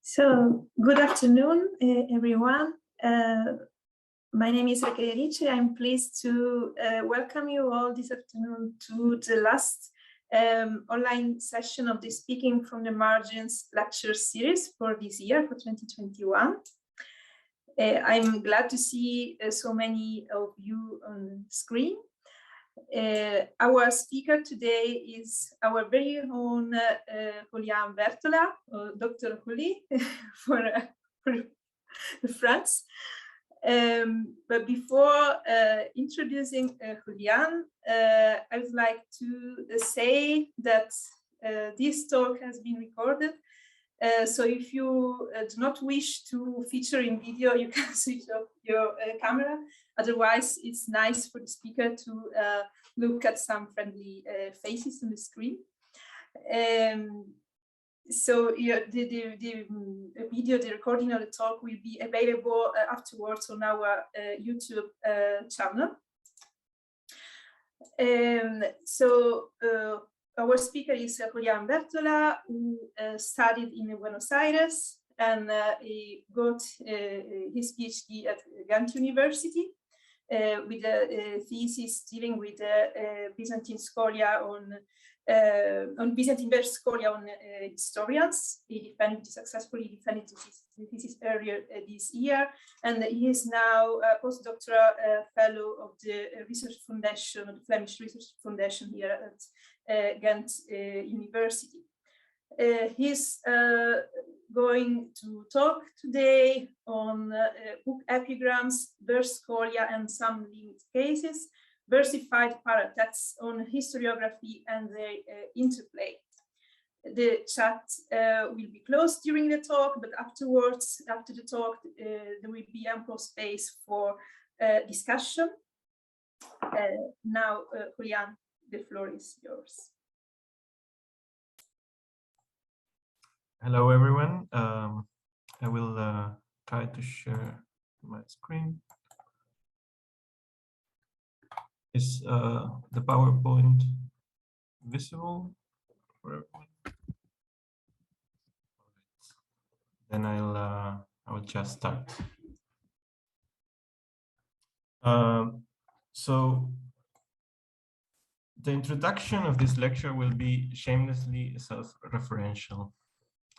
So, good afternoon, everyone. My name is Raquel. I'm pleased to welcome you all this afternoon to the last online session of the Speaking from the Margins lecture series for this year, for 2021. I'm glad to see so many of you on the screen. Our speaker today is our very own Julián Bértola, Dr. Juli for France. But before introducing Julián, I would like to say that this talk has been recorded. So if you do not wish to feature in video, you can switch off your camera. Otherwise, it's nice for the speaker to look at some friendly faces on the screen. So the video, the recording of the talk will be available afterwards on our YouTube channel. Our speaker is Julián Bértola, who studied in Buenos Aires and he got his PhD at Ghent University with a thesis dealing with Byzantine Scholia on Byzantine Scholia on historians. He successfully defended the thesis earlier this year, and he is now a postdoctoral fellow of the Research Foundation, the Flemish Research Foundation here at Ghent University. He's going to talk today on book epigrams, verse Scholia, and some linked cases, versified paratexts on historiography and their interplay. The chat will be closed during the talk, but afterwards, after the talk, there will be ample space for discussion. Now, Julián, the floor is yours. Hello, everyone. I will try to share my screen. Is the PowerPoint visible for everyone? Then I will just start. So the introduction of this lecture will be shamelessly self-referential.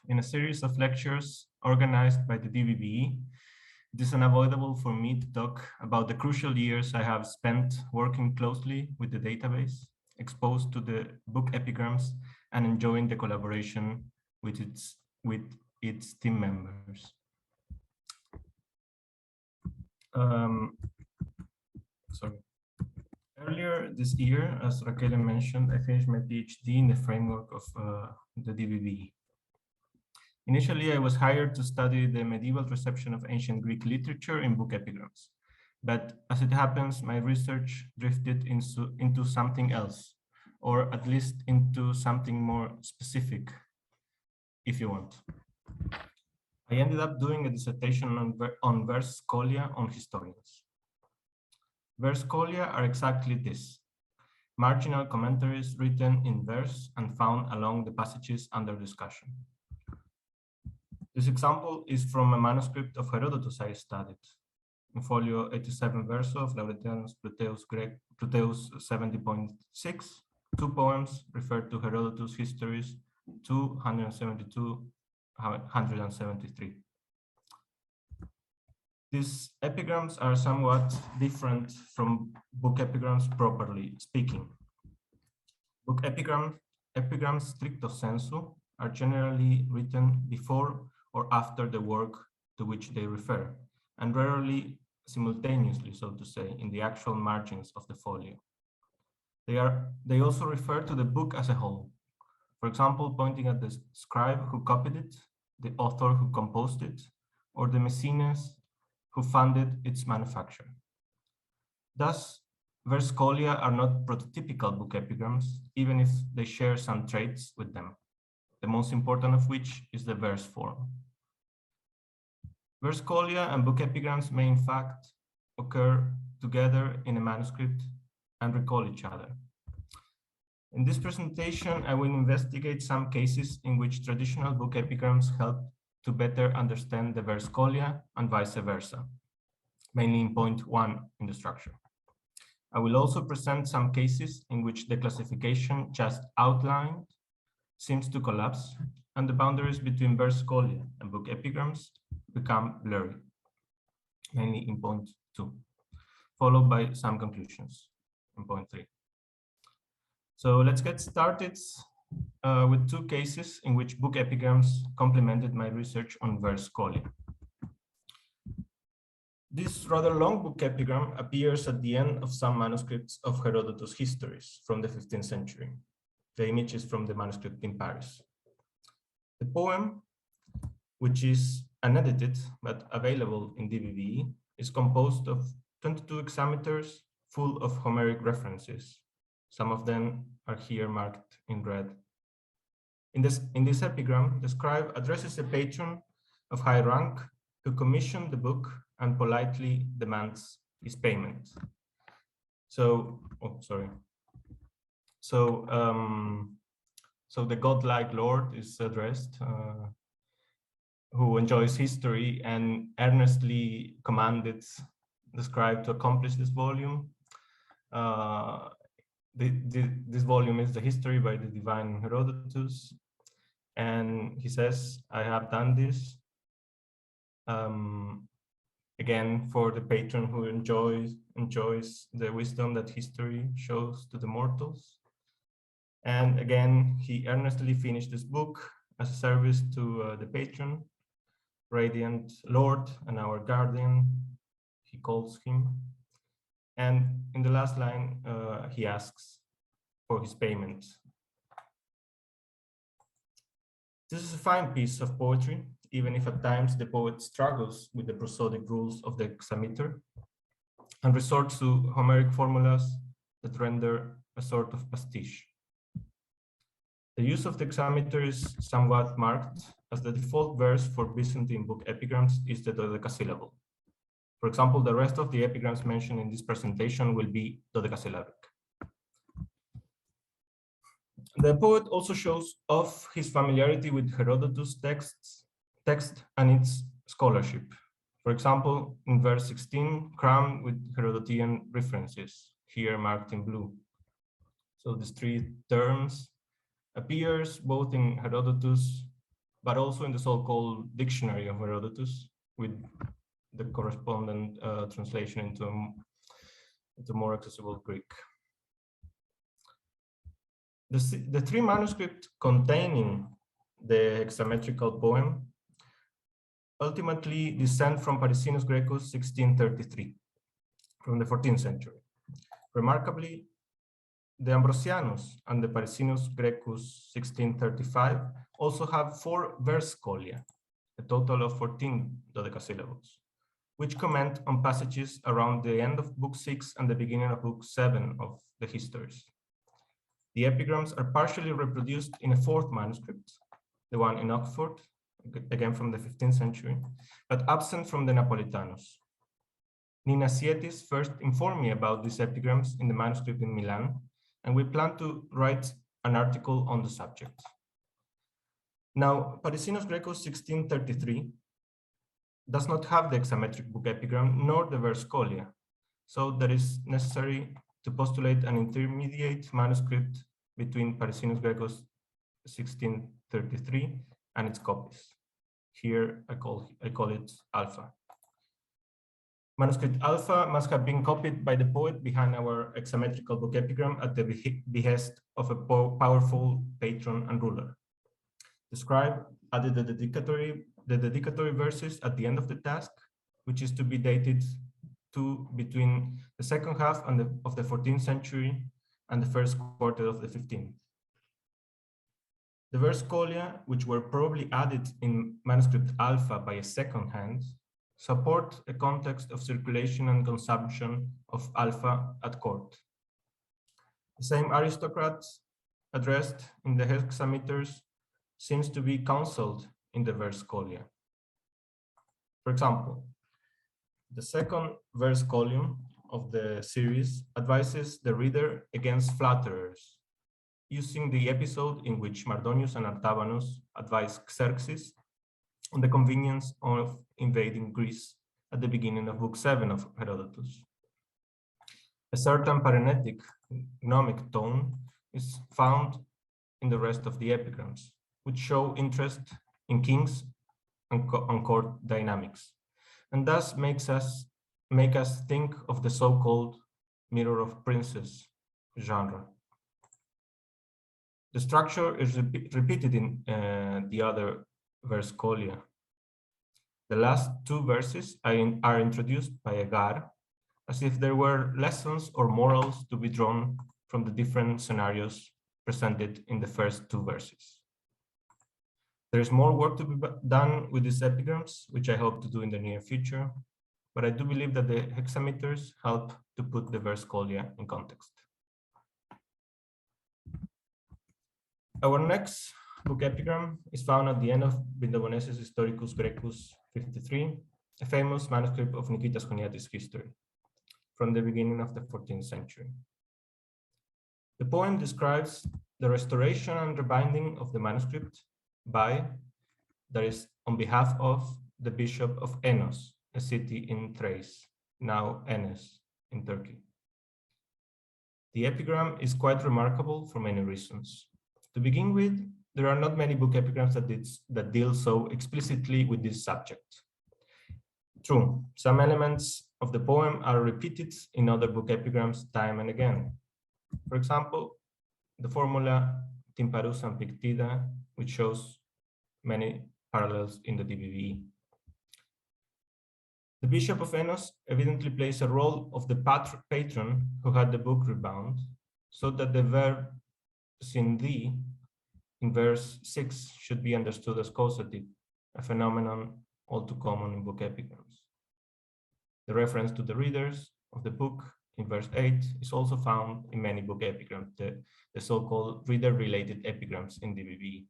In a series of lectures organized by the DBBE, it is unavoidable for me to talk about the crucial years I have spent working closely with the database, exposed to the book epigrams, and enjoying the collaboration with its team members. Earlier this year, as Raquel mentioned, I finished my PhD in the framework of the DBBE. Initially, I was hired to study the medieval reception of ancient Greek literature in book epigrams. But as it happens, my research drifted into something else, or at least into something more specific, if you want. I ended up doing a dissertation on verse Scholia on historians. Verse Scholia are exactly this: marginal commentaries written in verse and found along the passages under discussion. This example is from a manuscript of Herodotus I studied. In folio 87 verso of Laurentianus Pluteus 70.6, two poems referred to Herodotus' histories 272, 173. These epigrams are somewhat different from book epigrams properly speaking. Book epigrams stricto sensu are generally written before or after the work to which they refer, and rarely simultaneously, so to say, in the actual margins of the folio. They also refer to the book as a whole. For example, pointing at the scribe who copied it, the author who composed it, or the mecenas who funded its manufacture. Thus, verse Scholia are not prototypical book epigrams, even if they share some traits with them, the most important of which is the verse form. Verse Scholia and book epigrams may in fact occur together in a manuscript and recall each other. In this presentation, I will investigate some cases in which traditional book epigrams help to better understand the verse Scholia and vice versa, mainly in point 1 in the structure. I will also present some cases in which the classification just outlined seems to collapse and the boundaries between verse Scholia and book epigrams become blurry, mainly in point 2, followed by some conclusions in point 3. So let's get started with 2 cases in which book epigrams complemented my research on verse Scholia. This rather long book epigram appears at the end of some manuscripts of Herodotus' histories from the 15th century. The image is from the manuscript in Paris. The poem, which is unedited but available in DBBE, is composed of 22 hexameters full of Homeric references. Some of them are here marked in red. In this epigram, the scribe addresses a patron of high rank who commissioned the book and politely demands his payment. So the godlike lord is addressed, who enjoys history and earnestly commanded the scribe to accomplish this volume. This volume is the history by the divine Herodotus, and he says, "I have done this again for the patron who enjoys the wisdom that history shows to the mortals." And again, he earnestly finished this book as a service to the patron, radiant Lord and our guardian, he calls him. And in the last line, he asks for his payment. This is a fine piece of poetry, even if at times the poet struggles with the prosodic rules of the hexameter and resorts to Homeric formulas that render a sort of pastiche. The use of the hexameter is somewhat marked, as the default verse for Byzantine book epigrams is the dodecasyllable. For example, the rest of the epigrams mentioned in this presentation will be dodecasyllabic. The poet also shows off his familiarity with Herodotus' text and its scholarship. For example, in verse 16, crammed with Herodotian references, here marked in blue. So these 3 terms appears both in Herodotus, but also in the so-called dictionary of Herodotus, with the correspondent translation into more accessible Greek. The 3 manuscripts containing the hexametrical poem ultimately descend from Parisinus Graecus 1633, from the 14th century. Remarkably, the Ambrosianus and the Parisinus Graecus 1635 also have 4 verse Scholia, a total of 14 dodecasyllables, which comment on passages around the end of Book 6 and the beginning of Book 7 of the histories. The epigrams are partially reproduced in a 4th manuscript, the one in Oxford, again from the 15th century, but absent from the Napolitanus. Nina Sietis first informed me about these epigrams in the manuscript in Milan, and we plan to write an article on the subject. Now, Parisinus Graecus 1633 does not have the hexametric book epigram nor the verse Scholia, so that is necessary to postulate an intermediate manuscript between Parisinus Graecus 1633 and its copies. Here I call it Alpha. Manuscript Alpha must have been copied by the poet behind our hexametrical book epigram at the behest of a powerful patron and ruler. The scribe added the dedicatory verses at the end of the task, which is to be dated to between the second half of the 14th century and the first quarter of the 15th. The verse Scholia, which were probably added in manuscript Alpha by a second hand, support a context of circulation and consumption of Alpha at court. The same aristocrats addressed in the hexameters seems to be counseled in the verse Scholia. For example, the second verse column of the series advises the reader against flatterers, using the episode in which Mardonius and Artabanus advise Xerxes on the convenience of invading Greece at the beginning of Book 7 of Herodotus. A certain parenetic gnomic tone is found in the rest of the epigrams, which show interest in kings and court dynamics, and thus make us think of the so-called mirror of princes genre. The structure is repeated in the other verse Scholia. The last two verses are introduced by a gar, as if there were lessons or morals to be drawn from the different scenarios presented in the first two verses. There is more work to be done with these epigrams, which I hope to do in the near future, but I do believe that the hexameters help to put the verse Scholia in context. Our next book epigram is found at the end of Vindobonensis Historicus Grecus 53, a famous manuscript of Nikitas Choniatis' history from the beginning of the 14th century. The poem describes the restoration and rebinding of the manuscript by, that is, on behalf of the Bishop of Enos, a city in Thrace, now Enes in Turkey. The epigram is quite remarkable for many reasons. To begin with, there are not many book epigrams that deal so explicitly with this subject. True, some elements of the poem are repeated in other book epigrams time and again. For example, the formula Timparus and Pictida, which shows many parallels in the DBBE. The Bishop of Enos evidently plays a role of the patron who had the book rebound, so that the verb sindi in verse 6 should be understood as causative, a phenomenon all too common in book epigrams. The reference to the readers of the book in verse 8 is also found in many book epigrams, the so-called reader-related epigrams in DBBE.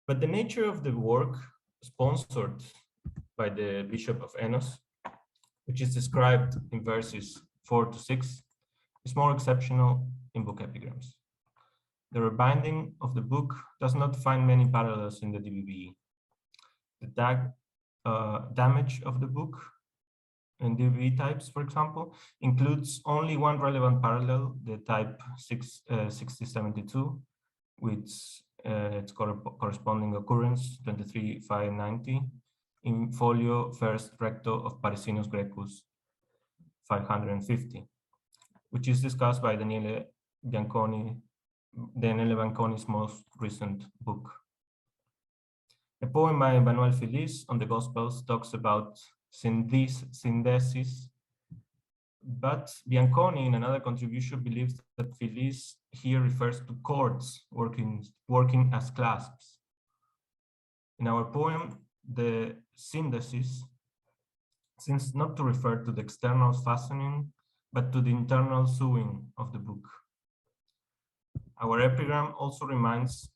But the nature of the work sponsored by the Bishop of Enos, which is described in verses 4 to 6, is more exceptional in book epigrams. The rebinding of the book does not find many parallels in the DBBE. The damage of the book in DBBE types, for example, includes only one relevant parallel, the type 6072, with its corresponding occurrence 23590 in folio first recto of Parisinus Grecus 550, which is discussed by Daniele Bianconi's most recent book. A poem by Emmanuel Felice on the Gospels talks about synthesis, but Bianconi, in another contribution, believes that Felice here refers to chords working as clasps. In our poem, the synthesis seems not to refer to the external fastening, but to the internal sewing of the book. Our epigram also reminds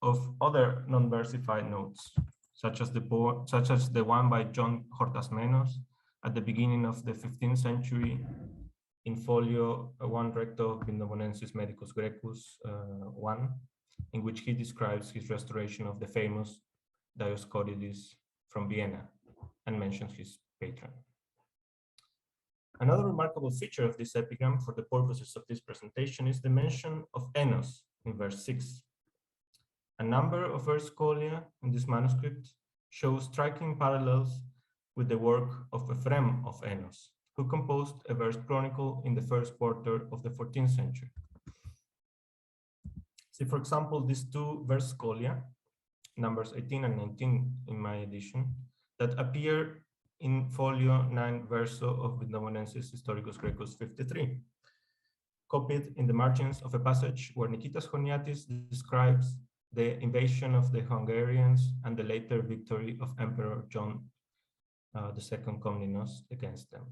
of other non-versified notes, such as the one by John Hortasmenos at the beginning of the 15th century in folio 1 recto Vindobonensis Medicus Grecus 1, in which he describes his restoration of the famous Dioscorides from Vienna and mentions his patron. Another remarkable feature of this epigram for the purposes of this presentation is the mention of Enos in verse 6. A number of verse Scholia in this manuscript show striking parallels with the work of Ephrem of Enos, who composed a verse chronicle in the first quarter of the 14th century. See, for example, these two verse Scholia, numbers 18 and 19 in my edition, that appear in folio 9 verso of Vindobonensis Historicus Grecus 53, copied in the margins of a passage where Nikitas Choniatis describes the invasion of the Hungarians and the later victory of Emperor John II Komnenos against them.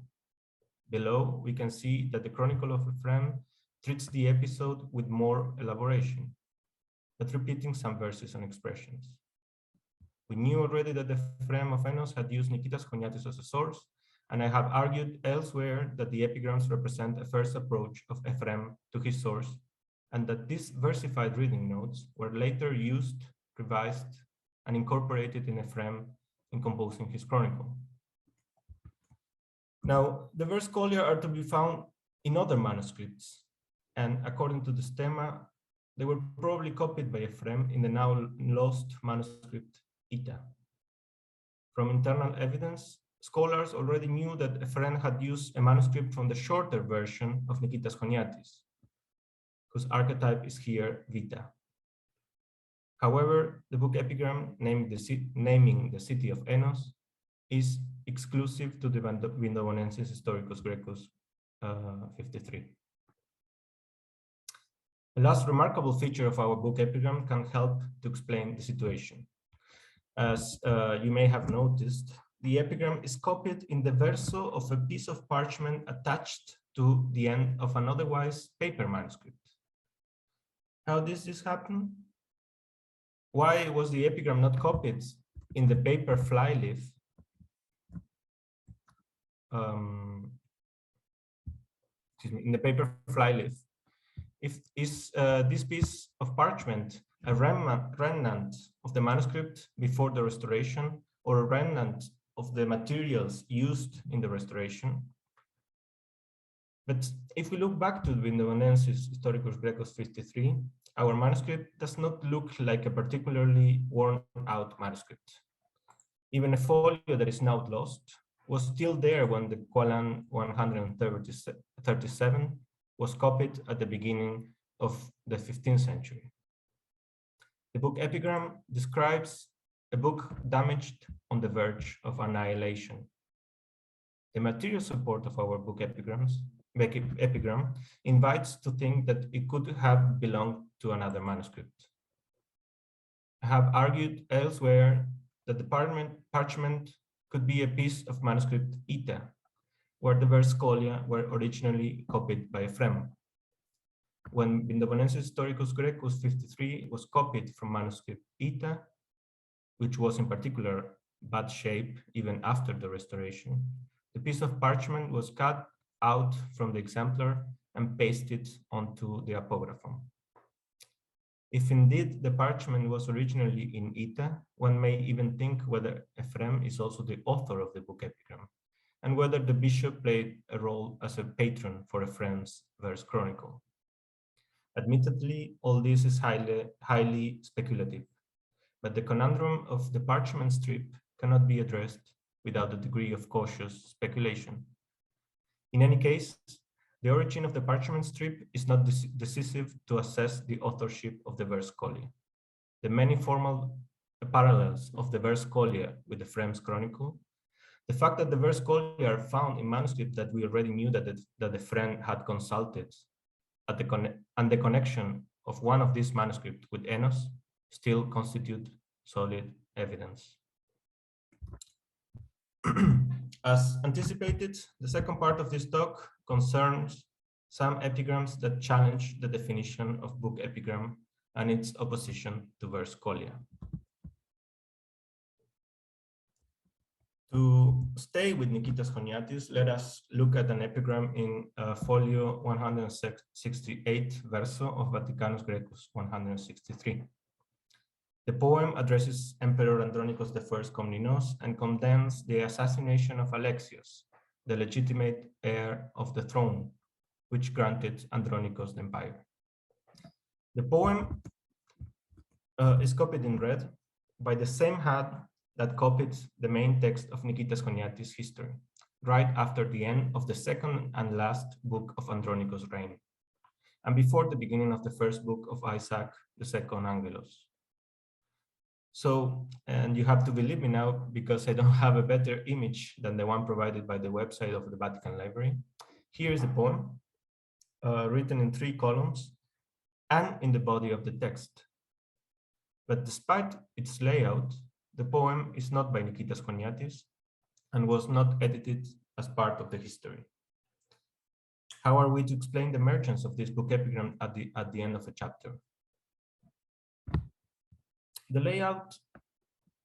Below, we can see that the Chronicle of Ephrem treats the episode with more elaboration, but repeating some verses and expressions. We knew already that the Ephrem of Enos had used Nikitas Choniatis as a source, and I have argued elsewhere that the epigrams represent a first approach of Ephrem to his source, and that these versified reading notes were later used, revised, and incorporated in Ephraim in composing his chronicle. Now, the verse Scholia are to be found in other manuscripts, and according to the stemma, they were probably copied by Ephraim in the now lost manuscript Ita. From internal evidence, scholars already knew that Ephraim had used a manuscript from the shorter version of Nikitas Choniatis, whose archetype is here Vita. However, the book epigram naming the city of Enos is exclusive to the Vindobonensis Historicus Grecus 53. The last remarkable feature of our book epigram can help to explain the situation. As you may have noticed, the epigram is copied in the verso of a piece of parchment attached to the end of an otherwise paper manuscript. How does this happen? Why was the epigram not copied in the paper flyleaf? In the paper flyleaf. If is this piece of parchment a remnant of the manuscript before the restoration, or a remnant of the materials used in the restoration? But if we look back to the Vindobonensis Historicus Grecus 53, our manuscript does not look like a particularly worn out manuscript. Even a folio that is now lost was still there when the Qualan 137 was copied at the beginning of the 15th century. The book epigram describes a book damaged on the verge of annihilation. The material support of our book epigram invites to think that it could have belonged to another manuscript. I have argued elsewhere that the parchment could be a piece of manuscript Ita, where the verse Scholia were originally copied by Ephraim. When Vindobonensis Historicus Grecus 53 was copied from manuscript Ita, which was in particular bad shape even after the restoration, the piece of parchment was cut out from the exemplar and pasted onto the apocryphon. If indeed the parchment was originally in Ita, one may even think whether Ephraim is also the author of the book epigram, and whether the bishop played a role as a patron for Ephraim's verse chronicle. Admittedly, all this is highly speculative, but the conundrum of the parchment strip cannot be addressed without a degree of cautious speculation. In any case, the origin of the parchment strip is not decisive to assess the authorship of the verse Scholia. The many formal parallels of the verse Scholia with Ephraim's chronicle, the fact that the verse Scholia are found in manuscript that we already knew that Ephraim had consulted, and the connection of one of these manuscripts with Enos still constitute solid evidence. As anticipated, the second part of this talk concerns some epigrams that challenge the definition of book epigram and its opposition to verse Scholia. To stay with Nikitas Choniatis, let us look at an epigram in folio 168 verso of Vaticanus Grecus 163. The poem addresses Emperor Andronicus I Komnenos and condemns the assassination of Alexios, the legitimate heir of the throne, which granted Andronicus the empire. The poem is copied in red by the same hand that copied the main text of Nikitas Choniatis' history, right after the end of the second and last book of Andronicus' reign, and before the beginning of the first book of Isaac II Angelos. So, and you have to believe me now, because I don't have a better image than the one provided by the website of the Vatican Library. Here is the poem, written in 3 columns and in the body of the text. But despite its layout, the poem is not by Nikitas Choniatis and was not edited as part of the history. How are we to explain the emergence of this book epigram at the end of a chapter? The layout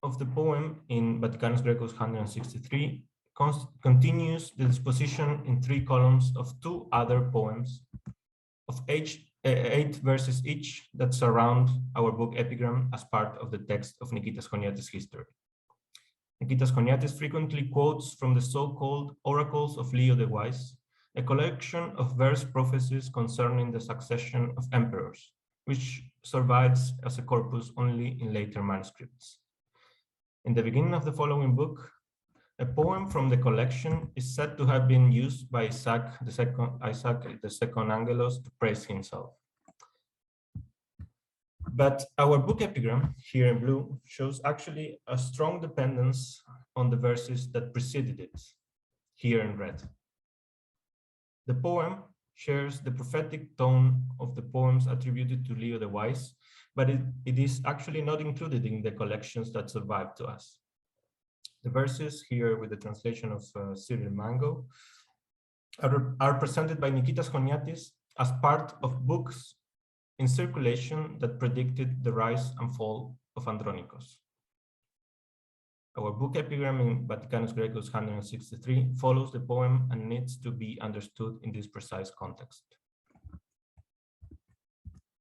of the poem in Vaticanus Grecus 163 continues the disposition in 3 columns of 2 other poems of age 8 verses each that surround our book Epigram as part of the text of Nikitas Choniatis' history. Nikitas Choniatis frequently quotes from the so-called Oracles of Leo the Wise, a collection of verse prophecies concerning the succession of emperors, which survives as a corpus only in later manuscripts. In the beginning of the following book, a poem from the collection is said to have been used by Isaac the Second Angelos to praise himself. But our book Epigram, here in blue, shows actually a strong dependence on the verses that preceded it, here in red. The poem shares the prophetic tone of the poems attributed to Leo the Wise, but it is actually not included in the collections that survive to us. The verses here with the translation of Cyril Mango are presented by Nikitas Choniatis as part of books in circulation that predicted the rise and fall of Andronikos. Our book Epigram in Vaticanus Graecus 163 follows the poem and needs to be understood in this precise context.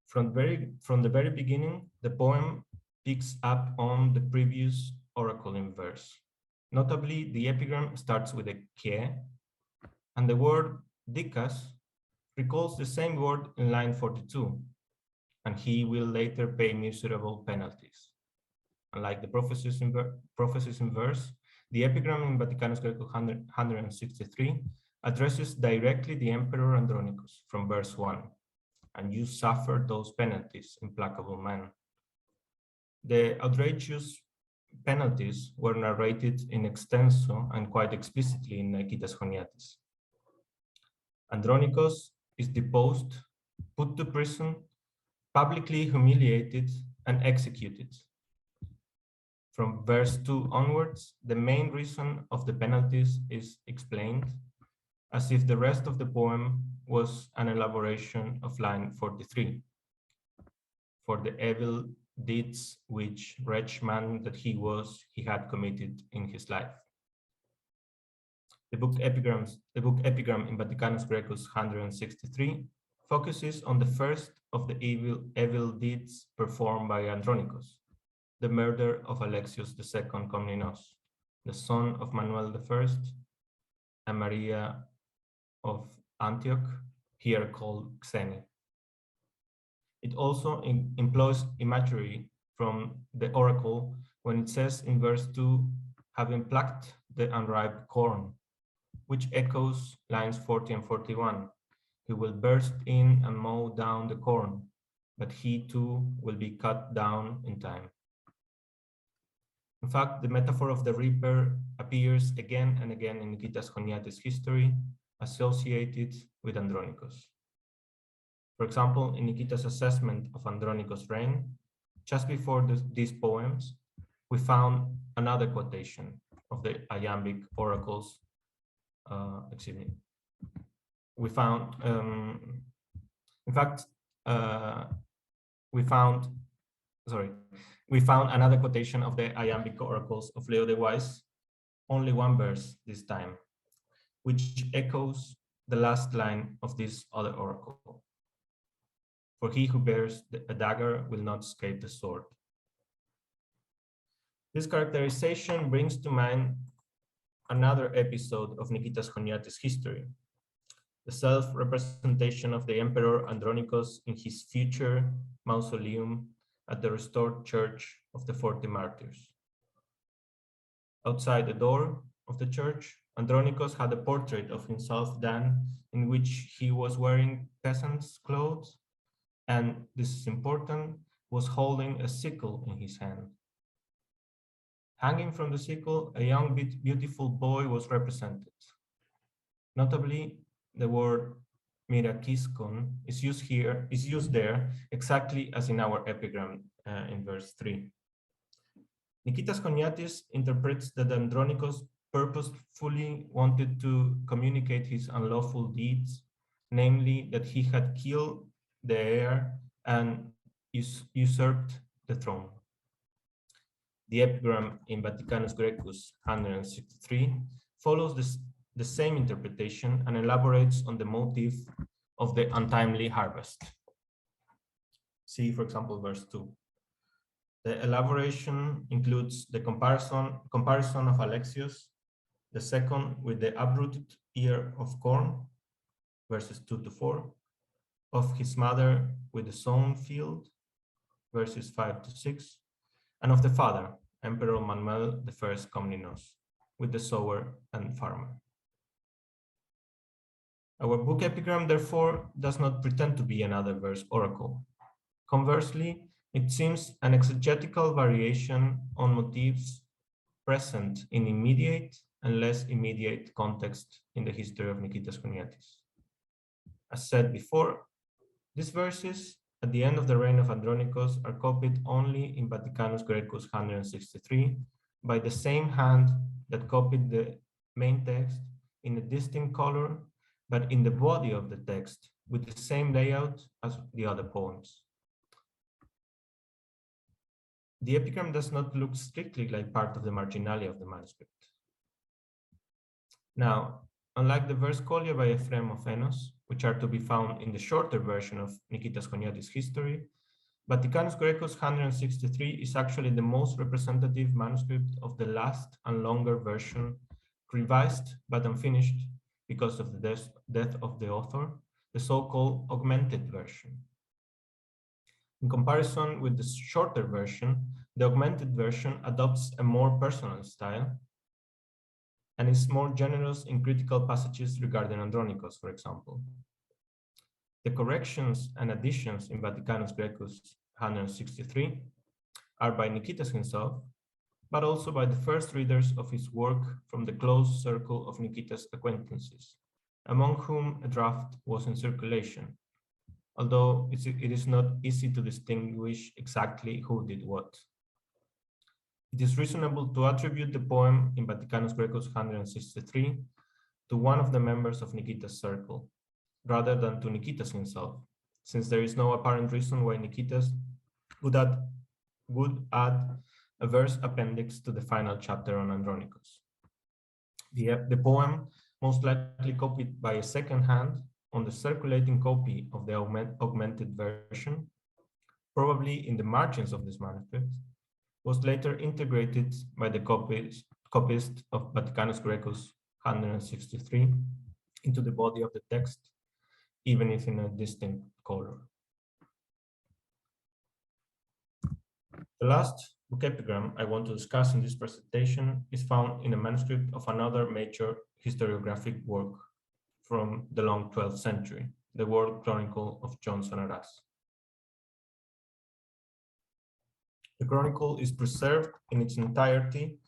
From the very beginning, the poem picks up on the previous oracle in verse. Notably, the epigram starts with a ke, and the word dikas recalls the same word in line 42, and he will later pay miserable penalties. Unlike the prophecies in verse, the epigram in Vaticanus Graecus 163 addresses directly the Emperor Andronikos from verse 1, and you suffer those penalties, implacable man. The outrageous penalties were narrated in extenso and quite explicitly in Nikitas Choniatis. Andronikos is deposed, put to prison, publicly humiliated, and executed. From verse 2 onwards, the main reason of the penalties is explained, as if the rest of the poem was an elaboration of line 43. For the evil deeds which, wretched man that he was, he had committed in his life. The book Epigram in Vaticanus Graecus 163 focuses on the first of the evil deeds performed by Andronikos, the murder of Alexios II Komnenos, the son of Manuel I and Maria of Antioch, here called Xeni. It also employs imagery from the oracle when it says in verse 2, having plucked the unripe corn, which echoes lines 40 and 41. He will burst in and mow down the corn, but he too will be cut down in time. In fact, the metaphor of the reaper appears again and again in Nikitas Choniatis' history, associated with Andronikos. For example, in Nikitas' assessment of Andronikos' reign, just before these poems, we found another quotation of the iambic oracles. We found, we found another quotation of the iambic oracles of Leo the Wise, only one verse this time, which echoes the last line of this other oracle. For he who bears a dagger will not escape the sword. This characterization brings to mind another episode of Nikitas Choniatis' history, the self-representation of the Emperor Andronikos in his future mausoleum at the restored Church of the 40 Martyrs. Outside the door of the church, Andronikos had a portrait of himself done in which he was wearing peasant's clothes, and this is important, was holding a sickle in his hand. Hanging from the sickle, a young, beautiful boy was represented. Notably, the word mirakiskon is used there exactly as in our epigram in verse 3. Nikitas Choniatis interprets that Andronikos purposefully wanted to communicate his unlawful deeds, namely that he had killed the heir and usurped the throne. The epigram in Vaticanus Graecus 163 follows the same interpretation and elaborates on the motive of the untimely harvest. See, for example, verse 2. The elaboration includes the comparison of Alexius, the second with the uprooted ear of corn, verses 2 to 4, of his mother with the sown field, verses 5 to 6, and of the father, Emperor Manuel I Comnenus, with the sower and farmer. Our book epigram, therefore, does not pretend to be another verse oracle. Conversely, it seems an exegetical variation on motifs present in immediate and less immediate context in the history of Nikitas Choniatis. As said before, these verses at the end of the reign of Andronikos are copied only in Vaticanus Graecus 163 by the same hand that copied the main text in a distinct color, but in the body of the text with the same layout as the other poems. The epigram does not look strictly like part of the marginalia of the manuscript. Now, unlike the verse Scholia by Ephraim of Enos, which are to be found in the shorter version of Nikitas Choniatis' history, Vaticanus Graecus 163 is actually the most representative manuscript of the last and longer version, revised but unfinished because of the death of the author, the so-called augmented version. In comparison with the shorter version, the augmented version adopts a more personal style and is more generous in critical passages regarding Andronikos, for example. The corrections and additions in Vaticanus Graecus 163 are by Nikitas himself, but also by the first readers of his work from the close circle of Nikitas' acquaintances, among whom a draft was in circulation, although it is not easy to distinguish exactly who did what. It is reasonable to attribute the poem in Vaticanus Graecus 163 to one of the members of Nikitas' circle, rather than to Nikitas himself, since there is no apparent reason why Nikitas would add a verse appendix to the final chapter on Andronikos. The poem, most likely copied by a second hand on the circulating copy of the augmented version, probably in the margins of this manuscript, was later integrated by the copyist of Vaticanus Graecus 163 into the body of the text, even if in a distinct color. The last book epigram I want to discuss in this presentation is found in a manuscript of another major historiographic work from the long 12th century, the World Chronicle of John Sonaras. The chronicle is preserved in its entirety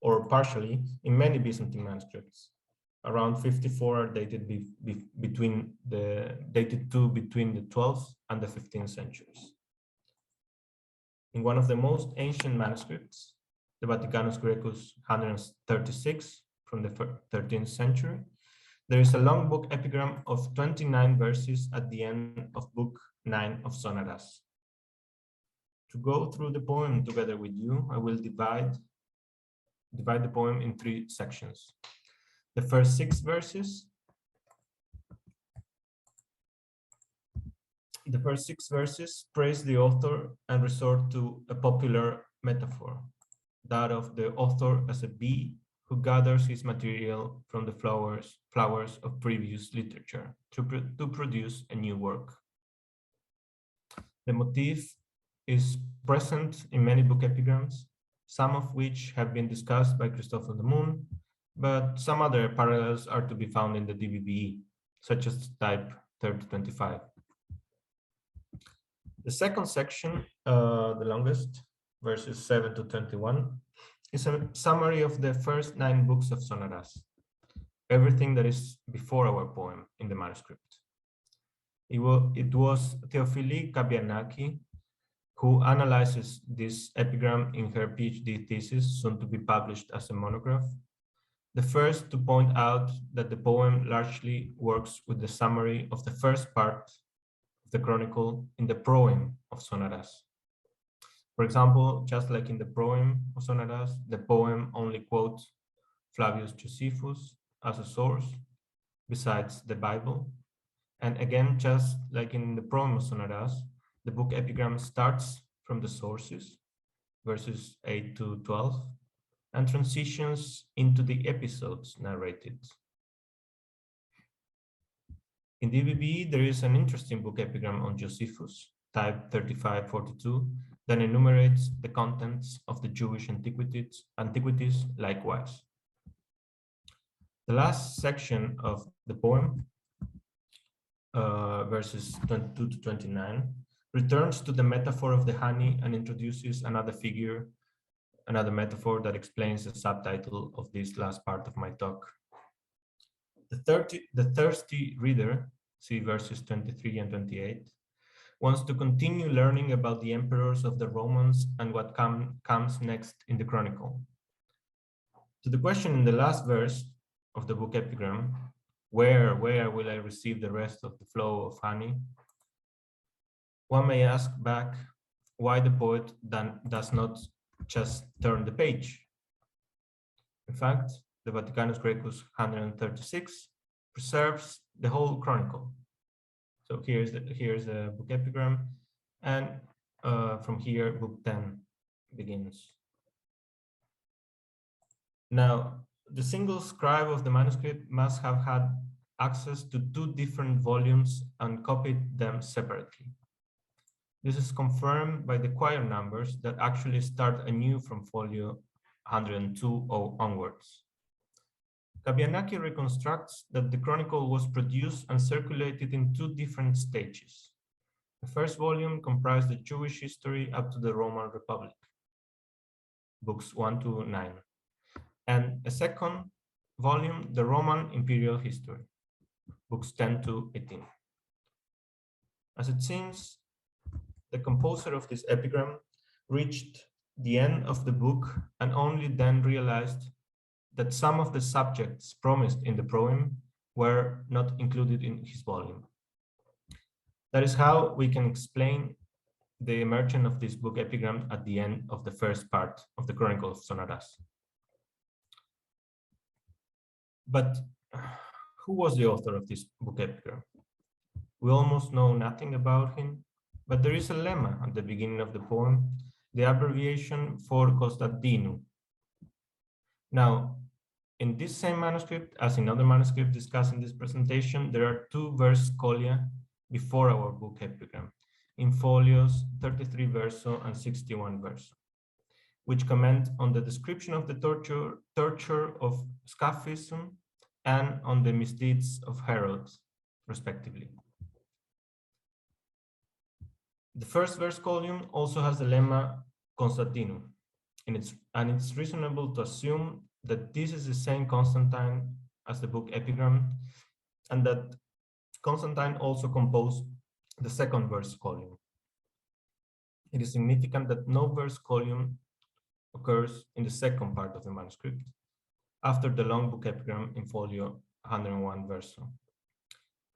or partially in many Byzantine manuscripts. Around 54 are dated between the 12th and the 15th centuries. In one of the most ancient manuscripts, the Vaticanus Graecus 136 from the 13th century, there is a long book epigram of 29 verses at the end of Book 9 of Sonaras. To go through the poem together with you, I will divide the poem in 3 sections. The first 6 verses praise the author and resort to a popular metaphor, that of the author as a bee who gathers his material from the flowers of previous literature to produce a new work. The motif is present in many book epigrams, some of which have been discussed by Christophe de Moon, but some other parallels are to be found in the DBBE, such as type 3025. The second section, the longest, verses 7 to 21, is a summary of the first 9 books of Sonaras, everything that is before our poem in the manuscript. It was Theophili Kabianaki who analyzes this epigram in her PhD thesis, soon to be published as a monograph, the first to point out that the poem largely works with the summary of the first part of the chronicle in the proem of Sonaras. For example, just like in the proem of Sonaras, the poem only quotes Flavius Josephus as a source, besides the Bible. And again, just like in the proem of Sonaras, The book epigram starts from the sources, verses 8 to 12, and transitions into the episodes narrated. In DBBE, there is an interesting book epigram on Josephus, type 3542, that enumerates the contents of the Jewish antiquities likewise. The last section of the poem, verses 22 to 29, returns to the metaphor of the honey and introduces another figure, another metaphor that explains the subtitle of this last part of my talk. The thirsty reader, see verses 23 and 28, wants to continue learning about the emperors of the Romans and what comes next in the chronicle. To the question in the last verse of the book epigram, where will I receive the rest of the flow of honey? One may ask back why the poet does not just turn the page. In fact, the Vaticanus Graecus 136 preserves the whole chronicle. So here's the book epigram, and from here, book 10 begins. Now, the single scribe of the manuscript must have had access to 2 different volumes and copied them separately. This is confirmed by the quire numbers that actually start anew from folio 102 onwards. Kabianaki reconstructs that the chronicle was produced and circulated in 2 different stages. The first volume comprised the Jewish history up to the Roman Republic, books 1 to 9, and a second volume, the Roman imperial history, books 10 to 18. As it seems, the composer of this epigram reached the end of the book and only then realized that some of the subjects promised in the poem were not included in his volume. That is how we can explain the emergence of this book epigram at the end of the first part of the Chronicle of Sonaras. But who was the author of this book epigram? We almost know nothing about him, but there is a lemma at the beginning of the poem, the abbreviation for Constantinu. Now, in this same manuscript, as in other manuscripts discussed in this presentation, there are 2 verse Scholia before our book epigram, in folios 33 verso and 61 verso, which comment on the description of the torture of Scaphism and on the misdeeds of Herod, respectively. The first verse column also has the lemma Constantinu, and it's reasonable to assume that this is the same Constantine as the book epigram, and that Constantine also composed the second verse column. It is significant that no verse column occurs in the second part of the manuscript, after the long book epigram in folio 101 verso.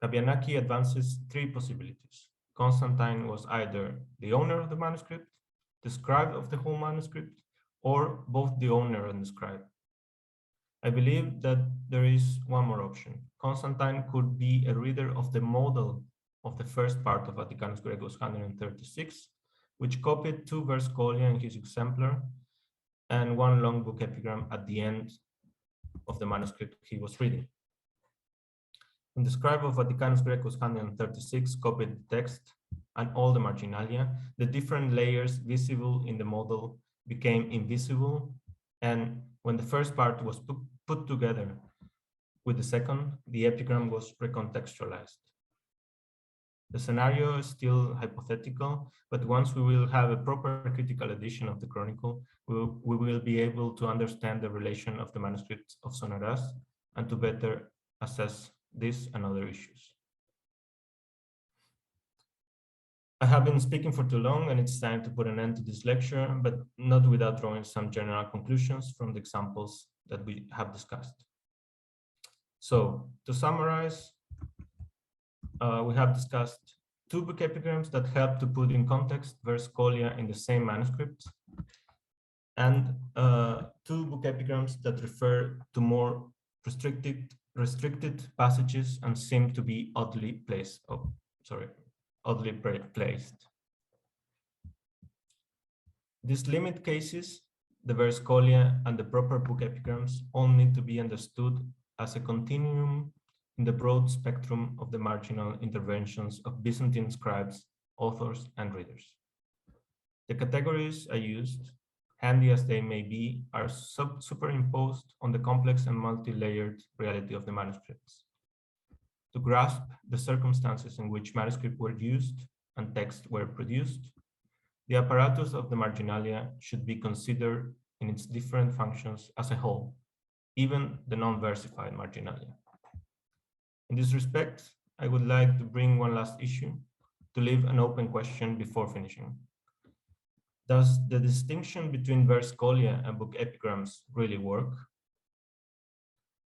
Kabianaki advances 3 possibilities. Constantine was either the owner of the manuscript, the scribe of the whole manuscript, or both the owner and the scribe. I believe that there is one more option. Constantine could be a reader of the model of the first part of Vaticanus Graecus 136, which copied 2 verse Scholia in his exemplar and 1 long book epigram at the end of the manuscript he was reading. When the scribe of Vaticanus Graecus 136 copied the text and all the marginalia, the different layers visible in the model became invisible, and when the first part was put together with the second, the epigram was recontextualized. The scenario is still hypothetical, but once we will have a proper critical edition of the chronicle, we will be able to understand the relation of the manuscripts of Sonaras and to better assess this and other issues. I have been speaking for too long, and it's time to put an end to this lecture, but not without drawing some general conclusions from the examples that we have discussed. So, to summarize, we have discussed 2 book epigrams that help to put in context verse Scholia in the same manuscript, and 2 book epigrams that refer to more restricted passages and seem to be oddly placed. Oddly placed. These limit cases, the verse Scholia and the proper book epigrams, all need to be understood as a continuum in the broad spectrum of the marginal interventions of Byzantine scribes, authors, and readers. The categories I used, handy as they may be, are superimposed on the complex and multi-layered reality of the manuscripts. To grasp the circumstances in which manuscripts were used and texts were produced, the apparatus of the marginalia should be considered in its different functions as a whole, even the non-versified marginalia. In this respect, I would like to bring one last issue, to leave an open question before finishing. Does the distinction between verse Scholia and book epigrams really work?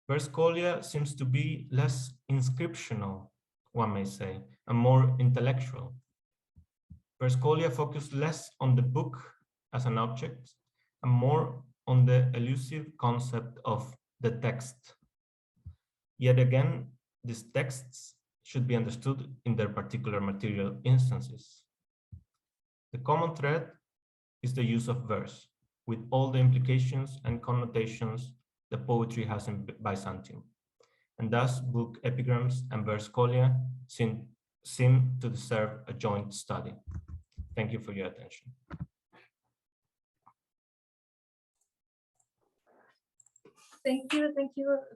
Verse Scholia seems to be less inscriptional, one may say, and more intellectual. Verse Scholia focused less on the book as an object and more on the elusive concept of the text. Yet again, these texts should be understood in their particular material instances. The common thread is the use of verse, with all the implications and connotations that poetry has in Byzantine. And thus, book epigrams and verse Scholia seem to deserve a joint study. Thank you for your attention. Thank you,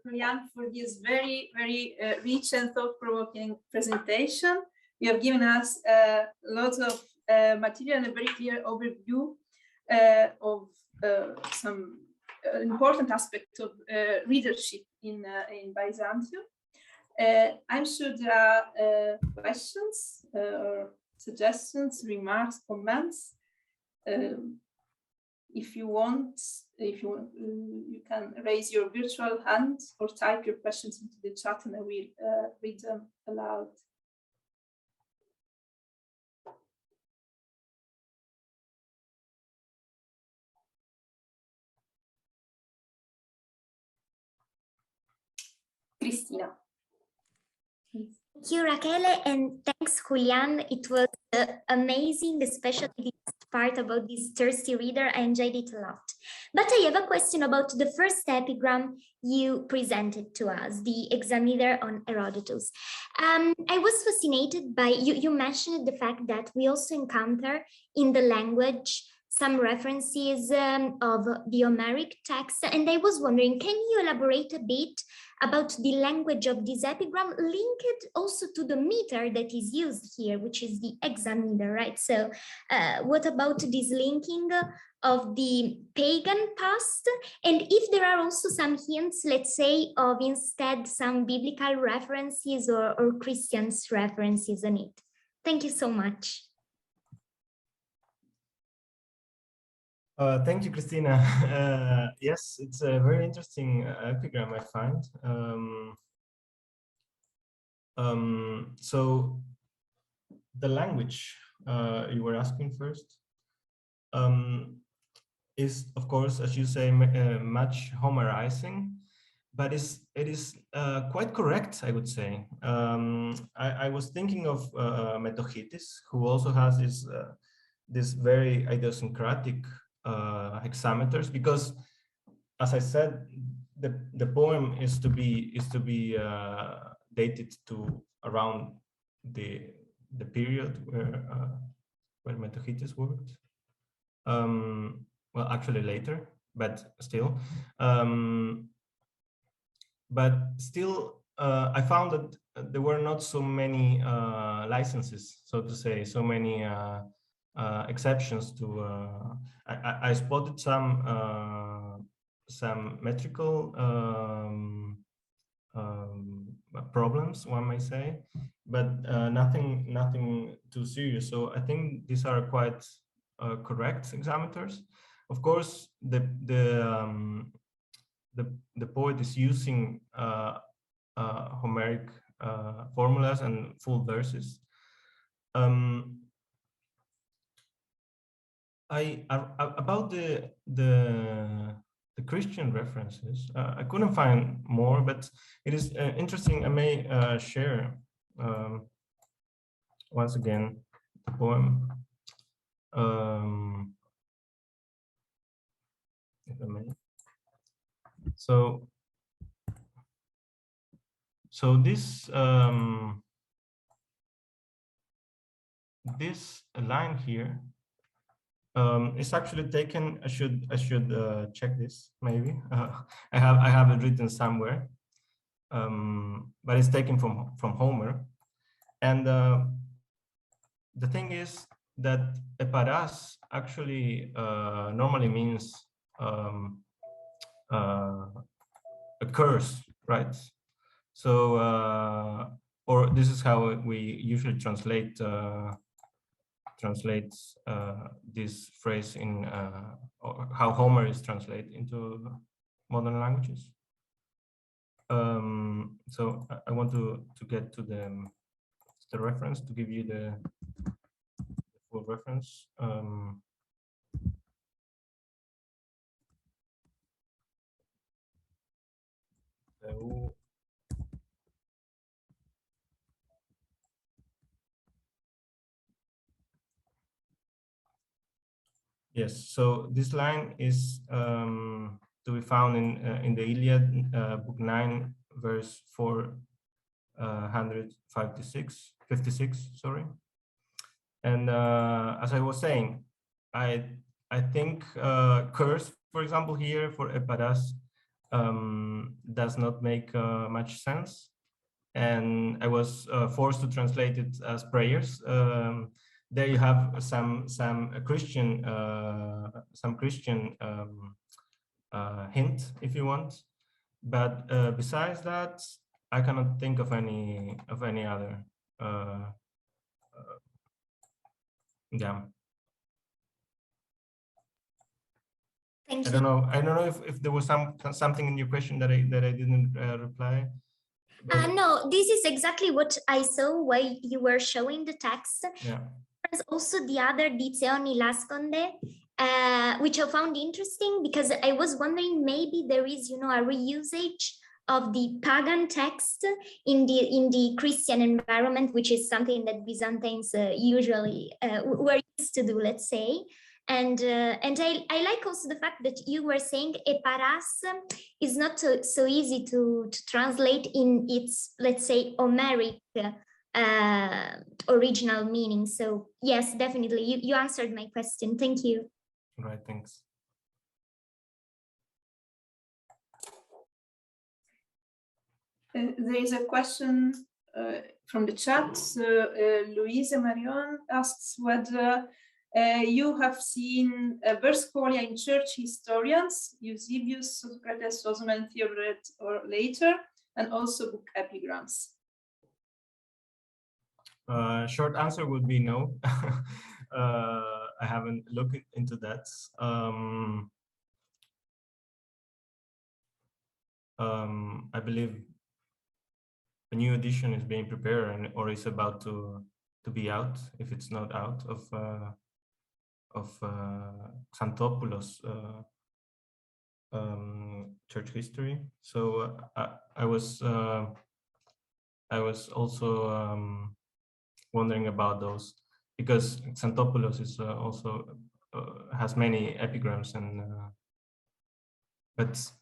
Julián, for this very, very rich and thought-provoking presentation. You have given us a lot of material and a very clear overview of some important aspects of readership in Byzantium. I'm sure there are questions or suggestions, remarks, comments. If you want, you can raise your virtual hand or type your questions into the chat and I will read them aloud. Cristina. Thank you, Rachele, and thanks, Julián. It was amazing, especially the part about this thirsty reader. I enjoyed it a lot. But I have a question about the first epigram you presented to us, the Hexameter on Herodotus. I was fascinated by, you mentioned the fact that we also encounter in the language some references of the Homeric text, and I was wondering, can you elaborate a bit about the language of this epigram, linked also to the meter that is used here, which is the hexameter, right? So what about this linking of the pagan past? And if there are also some hints, let's say, of instead some biblical references or Christians references on it. Thank you so much. Thank you, Christina. Yes, it's a very interesting epigram, I find. So the language you were asking first is, of course, as you say, much Homerizing, but it is quite correct, I would say. I was thinking of Metochitis, who also has this very idiosyncratic hexameters, because, as I said, the poem is to be dated to around the period where Metochitis worked. Well, actually later, but still. I found that there were not so many licenses, so to say, so many exceptions to. I spotted some metrical problems, one may say, but nothing too serious. So I think these are quite correct hexameters. Of course, the poet is using Homeric formulas and full verses. About the Christian references, I couldn't find more, but it is interesting. I may share once again the poem. if I may. So this this line here is actually taken. I should check this maybe. I have it written somewhere, but it's taken from Homer, and the thing is that eparas actually normally means a curse, right? So, or this is how we usually translate this phrase in or how Homer is translated into modern languages. So I want to get to the reference to give you the full reference. So, yes, so this line is to be found in the Iliad, book 9, verse 456, sorry. And as I was saying, I think curse, for example, here for eparas does not make much sense, and I was forced to translate it as prayers. There you have some Christian hint, if you want, but besides that, I cannot think of any other. Yeah. Thank you. I don't know if there was something in your question that I didn't reply. No, this is exactly what I saw while you were showing the text. Yeah. There's also the other Dizioni Lasconde, which I found interesting because I was wondering maybe there is, a reusage of the pagan text in the Christian environment, which is something that Byzantines usually were used to do, let's say. And I like also the fact that you were saying eparas is not so easy to translate in its, let's say, Homeric original meaning. So yes, definitely, you answered my question. Thank you. Right, thanks. There is a question from the chat. Louise Marion asks whether you have seen verse Scholia in church historians, Eusebius, Socrates, Osman, Theodoret, or later, and also book epigrams. Short answer would be no. I haven't looked into that. I believe a new edition is being prepared or is about to be out, if it's not out, of Xanthopoulos' church history. So I was also wondering about those, because Xanthopoulos is also has many epigrams, and but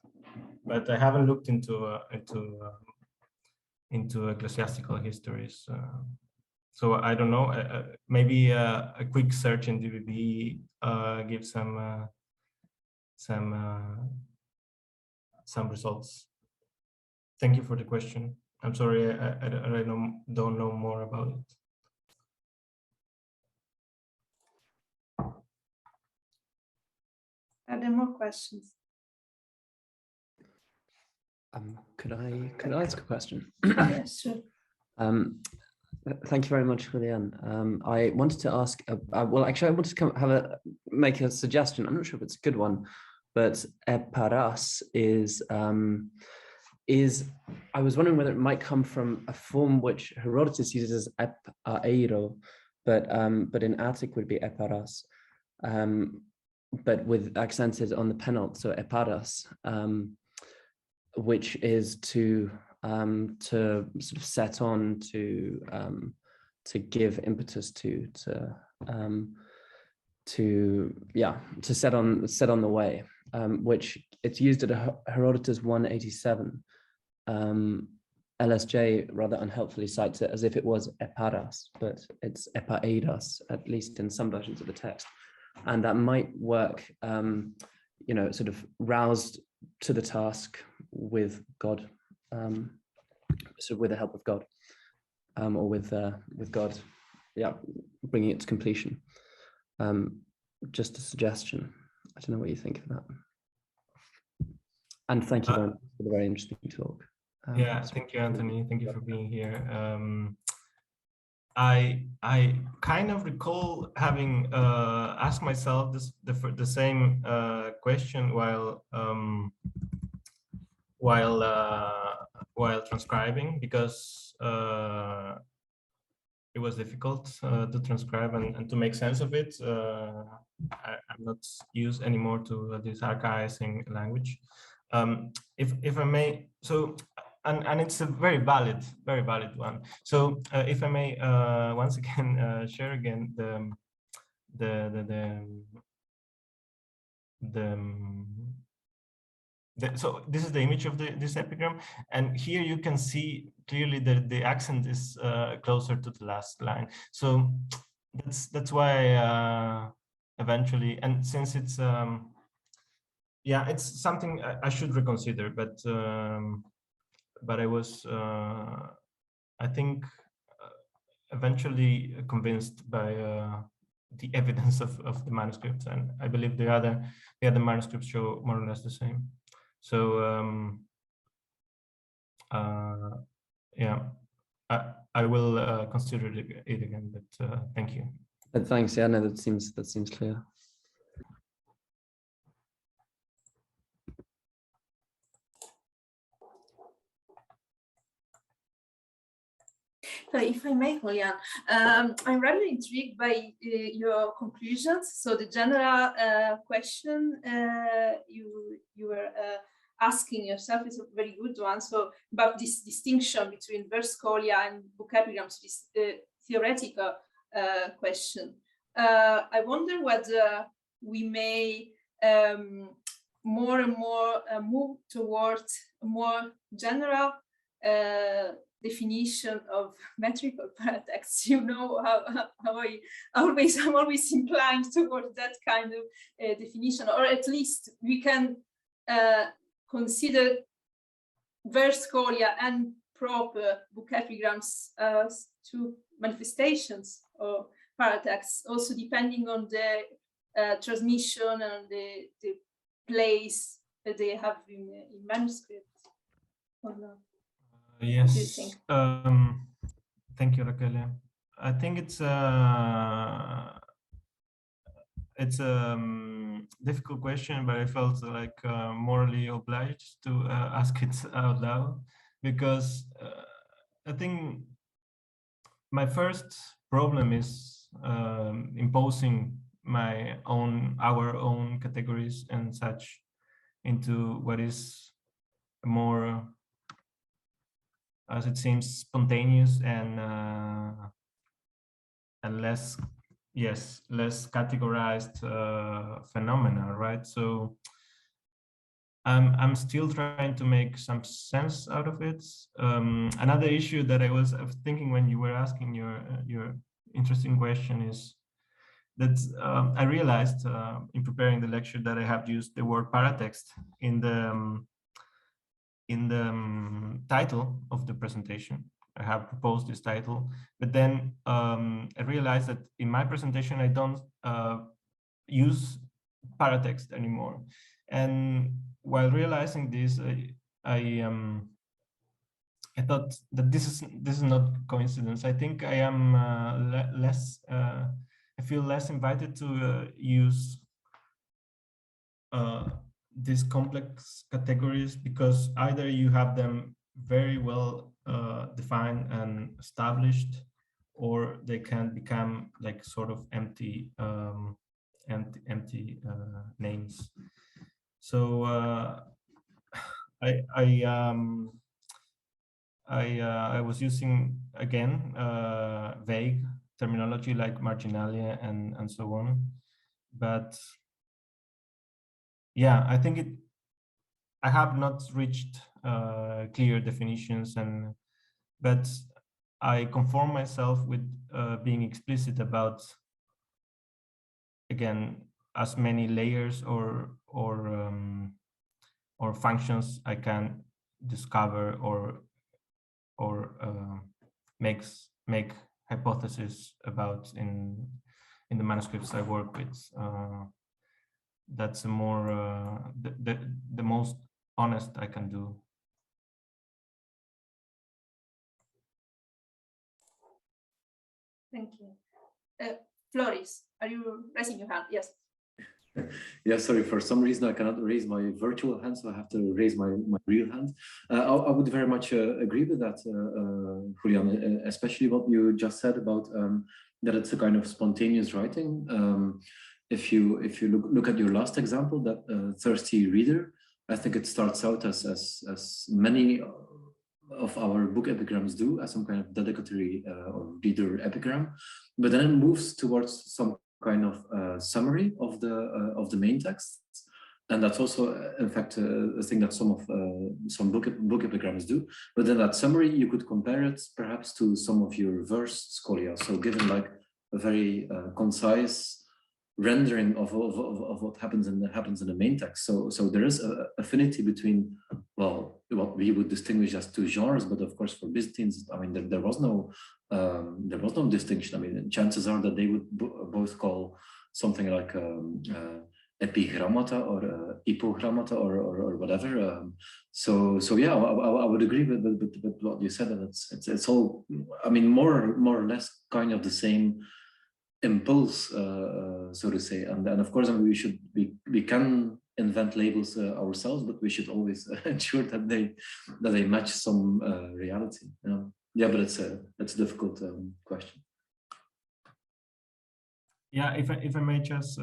I haven't looked into ecclesiastical histories. So I don't know. Maybe a quick search in DBBE gives some results. Thank you for the question. I'm sorry, I don't know more about it. Are there more questions? Could I ask a question? Yes, sure. Thank you very much, Julián. I wanted to ask. Well, actually, I wanted to make a suggestion. I'm not sure if it's a good one, but eparas is. I was wondering whether it might come from a form which Herodotus uses as eiro, but in Attic would be eparas, but with accented on the penult, so eparas, which is to sort of set on, to give impetus to set on the way. which it's used at Herodotus 187. LSJ rather unhelpfully cites it as if it was eparas, but it's epaeidas, at least in some versions of the text. And that might work, you know, sort of roused to the task with God, so with the help of God, or with God, yeah, bringing it to completion. Just a suggestion. I don't know what you think of that. And thank you very much for the very interesting talk. Yeah, thank you, Anthony. Thank you for being here. I kind of recall having asked myself the same question while transcribing, because it was difficult to transcribe and to make sense of it. I'm not used anymore to this archaizing language. If I may, so. And it's a very valid one. So if I may once again share again so this is the image of this epigram, and here you can see clearly that the accent is closer to the last line. So that's why eventually, and since it's yeah, it's something I should reconsider, but I was, I think, eventually convinced by the evidence of the manuscripts, and I believe the other manuscripts show more or less the same. So yeah, I will consider it again. But thank you. But thanks. Yeah, no, that seems clear. If I may, Julián, I'm rather intrigued by your conclusions. So the general question you were asking yourself is a very good one. So about this distinction between verse Scholia and book epigrams, this theoretical question. I wonder whether we may more and more move towards a more general definition of metrical paratexts. You know how I'm always inclined towards that kind of definition, or at least we can consider verse Scholia and proper book epigrams as two manifestations of paratexts, also depending on the transmission and the place that they have in manuscript. Or not. Yes. Thank you, Raquel. I think it's a difficult question, but I felt like morally obliged to ask it out loud, because I think my first problem is imposing our own categories and such into what is more, as it seems, spontaneous and less categorized phenomena, right? So I'm still trying to make some sense out of it. Another issue that I was thinking when you were asking your interesting question is that I realized in preparing the lecture that I have used the word paratext in the title of the presentation. I have proposed this title, but then I realized that in my presentation I don't use paratext anymore. And while realizing this, I thought that this is not coincidence. I think I am I feel less invited to use these complex categories, because either you have them very well defined and established, or they can become like sort of empty names. So I was using again vague terminology like marginalia and so on, but yeah, I think I have not reached clear definitions, but I conform myself with being explicit about, again, as many layers or functions I can discover or make hypotheses about in the manuscripts I work with. That's a more the most honest I can do. Thank you. Floris, are you raising your hand? Yes. Yeah, sorry, for some reason I cannot raise my virtual hand, so I have to raise my real hand. I would very much agree with that, Julián, especially what you just said about that it's a kind of spontaneous writing. If you look at your last example, that thirsty reader, I think it starts out as many of our book epigrams do, as some kind of dedicatory or reader epigram, but then it moves towards some kind of summary of the main text, and that's also, in fact, a thing that some book epigrams do. But then that summary, you could compare it perhaps to some of your verse scholia. So given like a very concise rendering of what happens in the main text. So there is an affinity between, well, what we would distinguish as two genres, but of course for Byzantines, I mean, there was no distinction. I mean, chances are that they would both call something like epigrammata or hypogrammata or whatever. So yeah, I would agree with what you said, and it's all, I mean, more or less kind of the same impulse, so to say. And of course, I mean, we can invent labels ourselves, but we should always ensure that they match some reality. Yeah, but it's a difficult question. Yeah, if I may just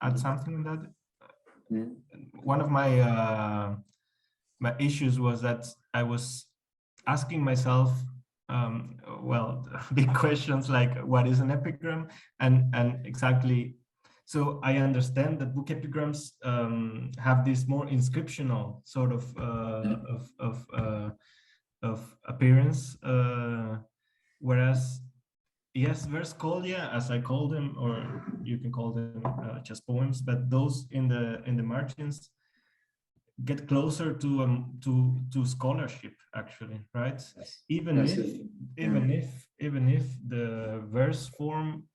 add something on that. One of my my issues was that I was asking myself, well, big questions like what is an epigram, and exactly. So I understand that book epigrams have this more inscriptional sort of appearance, whereas yes, verse Scholia, as I call them, or you can call them just poems, but those in the margins get closer to scholarship, actually, right? Yes. Even if the verse form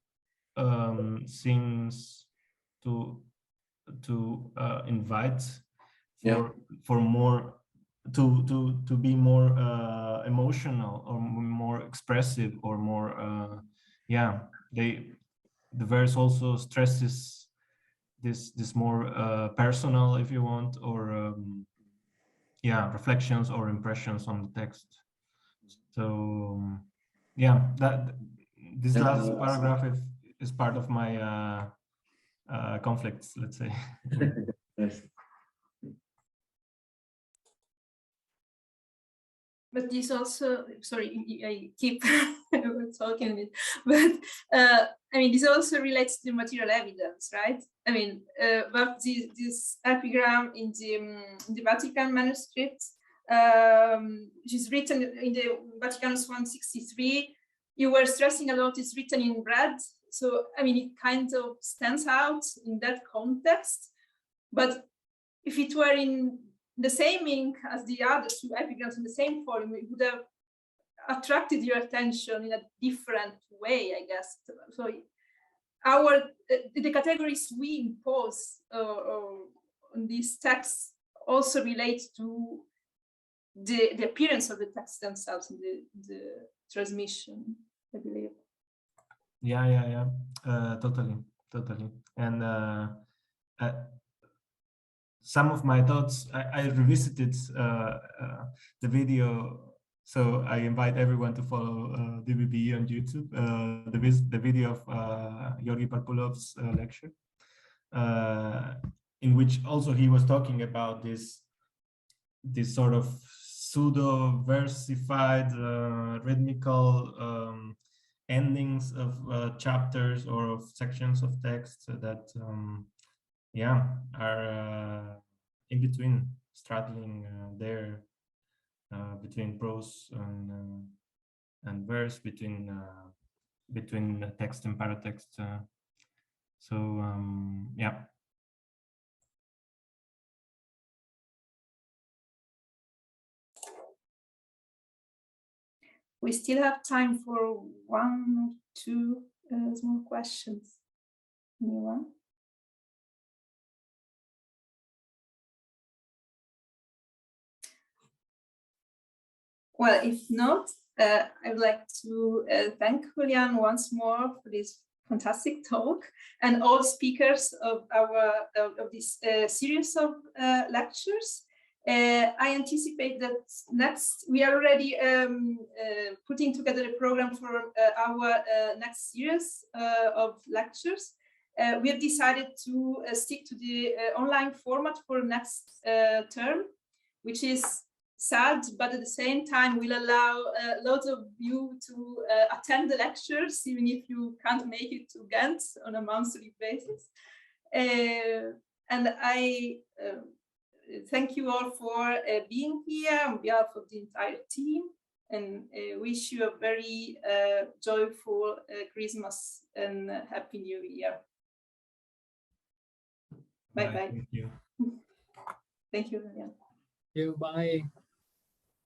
seems to invite for more to be more emotional or more expressive or more the verse also stresses this more personal, if you want, or reflections or impressions on the text. So yeah, that this last paragraph is part of my conflicts, let's say. Yes. But this also, sorry, I keep talking a bit, but I mean, this also relates to material evidence, right? I mean, but this epigram in the Vatican manuscript, which is written in the Vaticanus 163, you were stressing a lot, it's written in red. So, I mean, it kind of stands out in that context. But if it were in the same ink as the other two epigrams in the same form, it would have attracted your attention in a different way, I guess. So the categories we impose on these texts also relate to the appearance of the texts themselves in the transmission, I believe. Yeah. Totally. And some of my thoughts, I revisited the video, so I invite everyone to follow DBBE on YouTube, the video of Georgi Parpulov's lecture, in which also he was talking about this sort of pseudo-versified rhythmical endings of chapters or of sections of text that yeah, are in between, straddling there between prose and verse, between text and paratext. So yeah. We still have time for one or two small questions. Anyone? Well, if not, I would like to thank Julián once more for this fantastic talk, and all speakers of this series of lectures. I anticipate that next we are already putting together a program for our next series of lectures. We have decided to stick to the online format for next term, which is sad, but at the same time will allow lots of you to attend the lectures, even if you can't make it to Ghent on a monthly basis. And I thank you all for being here on behalf of the entire team, and wish you a very joyful Christmas and Happy New Year. Bye-bye. Thank you. Thank you, Julián. Bye.